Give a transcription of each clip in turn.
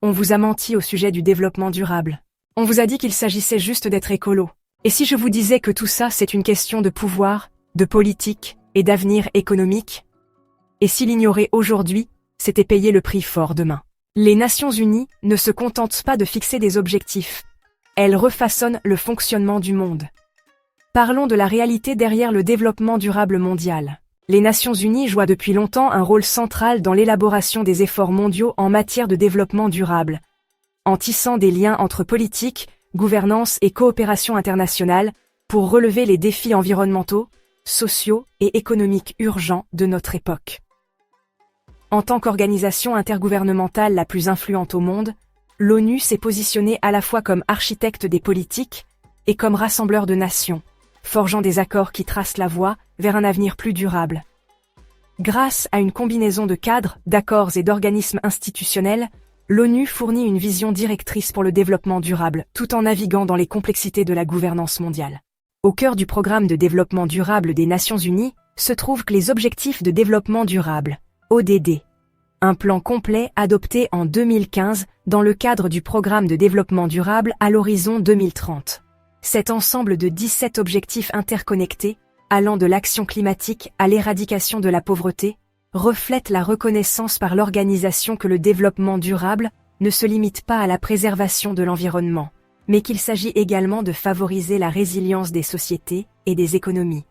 On vous a menti au sujet du développement durable. On vous a dit qu'il s'agissait juste d'être écolo. Et si je vous disais que tout ça, c'est une question de pouvoir, de politique et d'avenir économique? Et si l'ignorer aujourd'hui, c'était payer le prix fort demain. Les Nations Unies ne se contentent pas de fixer des objectifs. Elles refaçonnent le fonctionnement du monde. Parlons de la réalité derrière le développement durable mondial. Les Nations Unies jouent depuis longtemps un rôle central dans l'élaboration des efforts mondiaux en matière de développement durable, en tissant des liens entre politique, gouvernance et coopération internationale pour relever les défis environnementaux, sociaux et économiques urgents de notre époque. En tant qu'organisation intergouvernementale la plus influente au monde, l'ONU s'est positionnée à la fois comme architecte des politiques et comme rassembleur de nations, forgeant des accords qui tracent la voie vers un avenir plus durable. Grâce à une combinaison de cadres, d'accords et d'organismes institutionnels, l'ONU fournit une vision directrice pour le développement durable, tout en naviguant dans les complexités de la gouvernance mondiale. Au cœur du programme de développement durable des Nations Unies se trouvent les objectifs de développement durable, ODD. Un plan complet adopté en 2015 dans le cadre du programme de développement durable à l'horizon 2030. Cet ensemble de 17 objectifs interconnectés, allant de l'action climatique à l'éradication de la pauvreté, reflète la reconnaissance par l'organisation que le développement durable ne se limite pas à la préservation de l'environnement, mais qu'il s'agit également de favoriser la résilience des sociétés et des économies.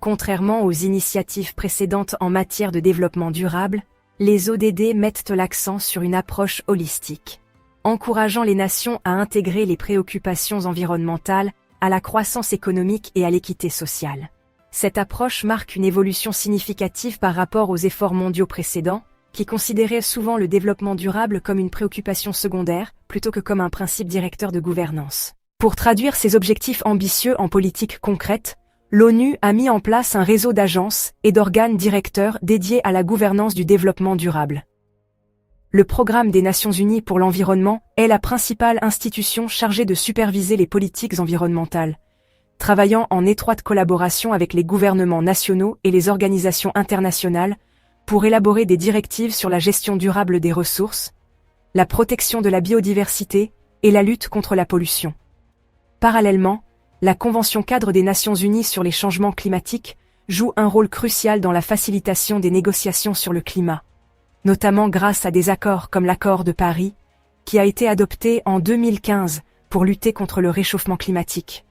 Contrairement aux initiatives précédentes en matière de développement durable, les ODD mettent l'accent sur une approche holistique, encourageant les nations à intégrer les préoccupations environnementales à la croissance économique et à l'équité sociale. Cette approche marque une évolution significative par rapport aux efforts mondiaux précédents, qui considéraient souvent le développement durable comme une préoccupation secondaire, plutôt que comme un principe directeur de gouvernance. Pour traduire ces objectifs ambitieux en politique concrète, l'ONU a mis en place un réseau d'agences et d'organes directeurs dédiés à la gouvernance du développement durable. Le Programme des Nations Unies pour l'environnement est la principale institution chargée de superviser les politiques environnementales, travaillant en étroite collaboration avec les gouvernements nationaux et les organisations internationales pour élaborer des directives sur la gestion durable des ressources, la protection de la biodiversité et la lutte contre la pollution. Parallèlement, la Convention-cadre des Nations Unies sur les changements climatiques joue un rôle crucial dans la facilitation des négociations sur le climat, notamment grâce à des accords comme l'Accord de Paris, qui a été adopté en 2015 pour lutter contre le réchauffement climatique.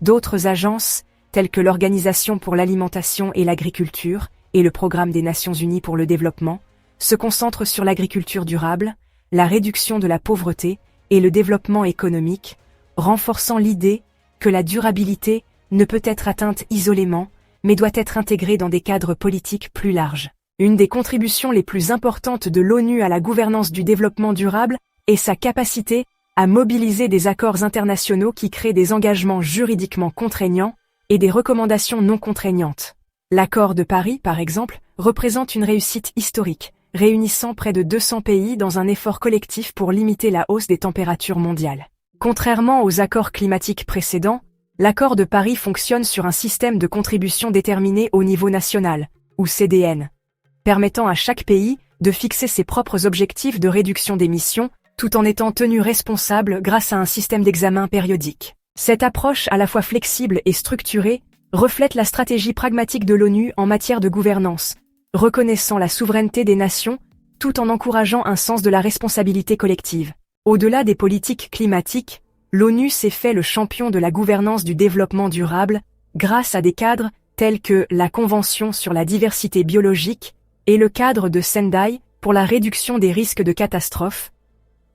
D'autres agences, telles que l'Organisation pour l'alimentation et l'agriculture et le Programme des Nations Unies pour le développement, se concentrent sur l'agriculture durable, la réduction de la pauvreté et le développement économique, renforçant l'idée que la durabilité ne peut être atteinte isolément, mais doit être intégrée dans des cadres politiques plus larges. Une des contributions les plus importantes de l'ONU à la gouvernance du développement durable est sa capacité à mobiliser des accords internationaux qui créent des engagements juridiquement contraignants et des recommandations non contraignantes. L'Accord de Paris, par exemple, représente une réussite historique, réunissant près de 200 pays dans un effort collectif pour limiter la hausse des températures mondiales. Contrairement aux accords climatiques précédents, l'Accord de Paris fonctionne sur un système de contribution déterminé au niveau national, ou CDN, permettant à chaque pays de fixer ses propres objectifs de réduction d'émissions, tout en étant tenu responsable grâce à un système d'examen périodique. Cette approche à la fois flexible et structurée reflète la stratégie pragmatique de l'ONU en matière de gouvernance, reconnaissant la souveraineté des nations tout en encourageant un sens de la responsabilité collective. Au-delà des politiques climatiques, l'ONU s'est fait le champion de la gouvernance du développement durable grâce à des cadres tels que la Convention sur la diversité biologique et le cadre de Sendai pour la réduction des risques de catastrophes,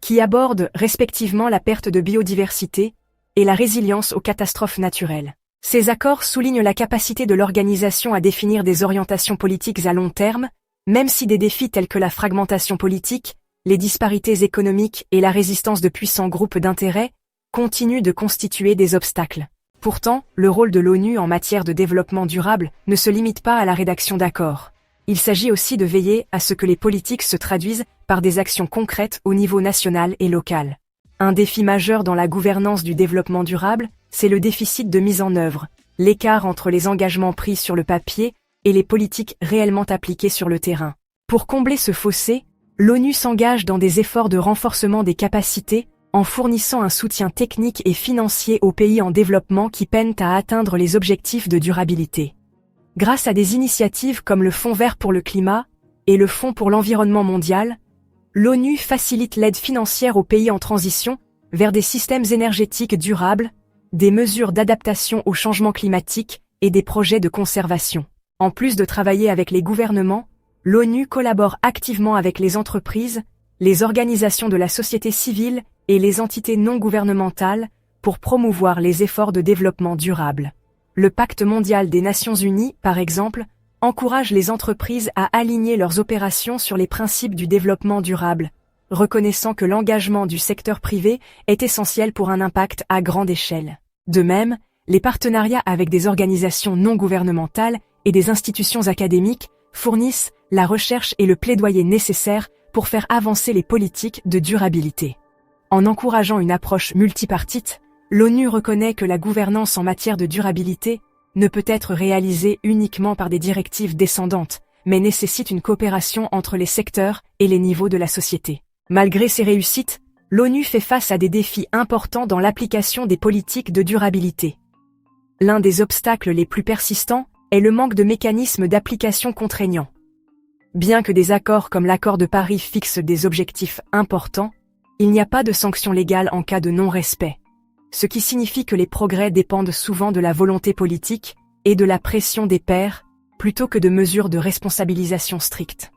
qui abordent respectivement la perte de biodiversité et la résilience aux catastrophes naturelles. Ces accords soulignent la capacité de l'organisation à définir des orientations politiques à long terme, même si des défis tels que la fragmentation politique, les disparités économiques et la résistance de puissants groupes d'intérêt continuent de constituer des obstacles. Pourtant, le rôle de l'ONU en matière de développement durable ne se limite pas à la rédaction d'accords. Il s'agit aussi de veiller à ce que les politiques se traduisent par des actions concrètes au niveau national et local. Un défi majeur dans la gouvernance du développement durable, c'est le déficit de mise en œuvre, l'écart entre les engagements pris sur le papier et les politiques réellement appliquées sur le terrain. Pour combler ce fossé, L'ONU s'engage dans des efforts de renforcement des capacités, en fournissant un soutien technique et financier aux pays en développement qui peinent à atteindre les objectifs de durabilité. Grâce à des initiatives comme le Fonds vert pour le climat et le Fonds pour l'environnement mondial, l'ONU facilite l'aide financière aux pays en transition vers des systèmes énergétiques durables, des mesures d'adaptation au changement climatique et des projets de conservation. En plus de travailler avec les gouvernements, l'ONU collabore activement avec les entreprises, les organisations de la société civile et les entités non gouvernementales pour promouvoir les efforts de développement durable. Le Pacte mondial des Nations unies, par exemple, encourage les entreprises à aligner leurs opérations sur les principes du développement durable, reconnaissant que l'engagement du secteur privé est essentiel pour un impact à grande échelle. De même, les partenariats avec des organisations non gouvernementales et des institutions académiques fournissent la recherche et le plaidoyer nécessaires pour faire avancer les politiques de durabilité. En encourageant une approche multipartite, l'ONU reconnaît que la gouvernance en matière de durabilité ne peut être réalisée uniquement par des directives descendantes, mais nécessite une coopération entre les secteurs et les niveaux de la société. Malgré ces réussites, l'ONU fait face à des défis importants dans l'application des politiques de durabilité. L'un des obstacles les plus persistants est le manque de mécanismes d'application contraignants. Bien que des accords comme l'accord de Paris fixent des objectifs importants, il n'y a pas de sanctions légales en cas de non-respect, ce qui signifie que les progrès dépendent souvent de la volonté politique et de la pression des pairs, plutôt que de mesures de responsabilisation strictes.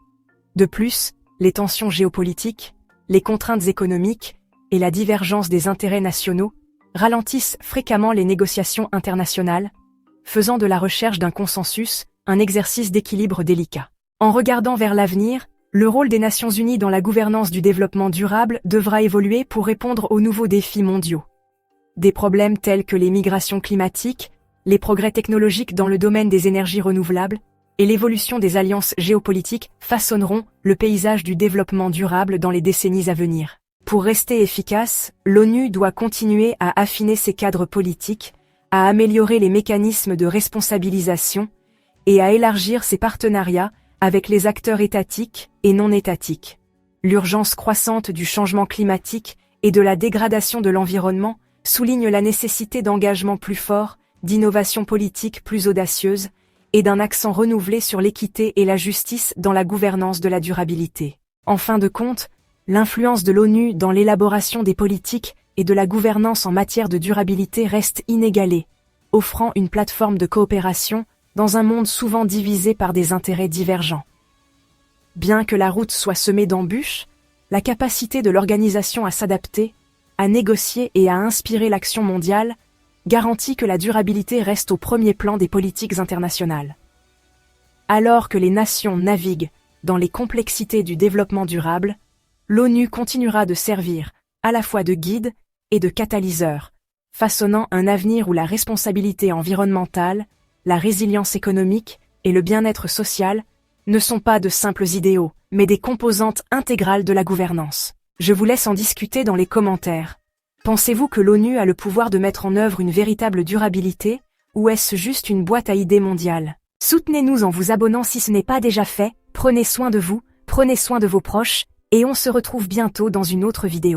De plus, les tensions géopolitiques, les contraintes économiques et la divergence des intérêts nationaux ralentissent fréquemment les négociations internationales, faisant de la recherche d'un consensus un exercice d'équilibre délicat. En regardant vers l'avenir, le rôle des Nations Unies dans la gouvernance du développement durable devra évoluer pour répondre aux nouveaux défis mondiaux. Des problèmes tels que les migrations climatiques, les progrès technologiques dans le domaine des énergies renouvelables et l'évolution des alliances géopolitiques façonneront le paysage du développement durable dans les décennies à venir. Pour rester efficace, l'ONU doit continuer à affiner ses cadres politiques, à améliorer les mécanismes de responsabilisation et à élargir ses partenariats avec les acteurs étatiques et non étatiques. L'urgence croissante du changement climatique et de la dégradation de l'environnement souligne la nécessité d'engagements plus forts, d'innovations politiques plus audacieuses et d'un accent renouvelé sur l'équité et la justice dans la gouvernance de la durabilité. En fin de compte, l'influence de l'ONU dans l'élaboration des politiques et de la gouvernance en matière de durabilité reste inégalée, offrant une plateforme de coopération dans un monde souvent divisé par des intérêts divergents. Bien que la route soit semée d'embûches, la capacité de l'organisation à s'adapter, à négocier et à inspirer l'action mondiale garantit que la durabilité reste au premier plan des politiques internationales. Alors que les nations naviguent dans les complexités du développement durable, l'ONU continuera de servir à la fois de guide et de catalyseur, façonnant un avenir où la responsabilité environnementale, la résilience économique et le bien-être social ne sont pas de simples idéaux, mais des composantes intégrales de la gouvernance. Je vous laisse en discuter dans les commentaires. Pensez-vous que l'ONU a le pouvoir de mettre en œuvre une véritable durabilité, ou est-ce juste une boîte à idées mondiale? Soutenez-nous en vous abonnant si ce n'est pas déjà fait, prenez soin de vous, prenez soin de vos proches, et on se retrouve bientôt dans une autre vidéo.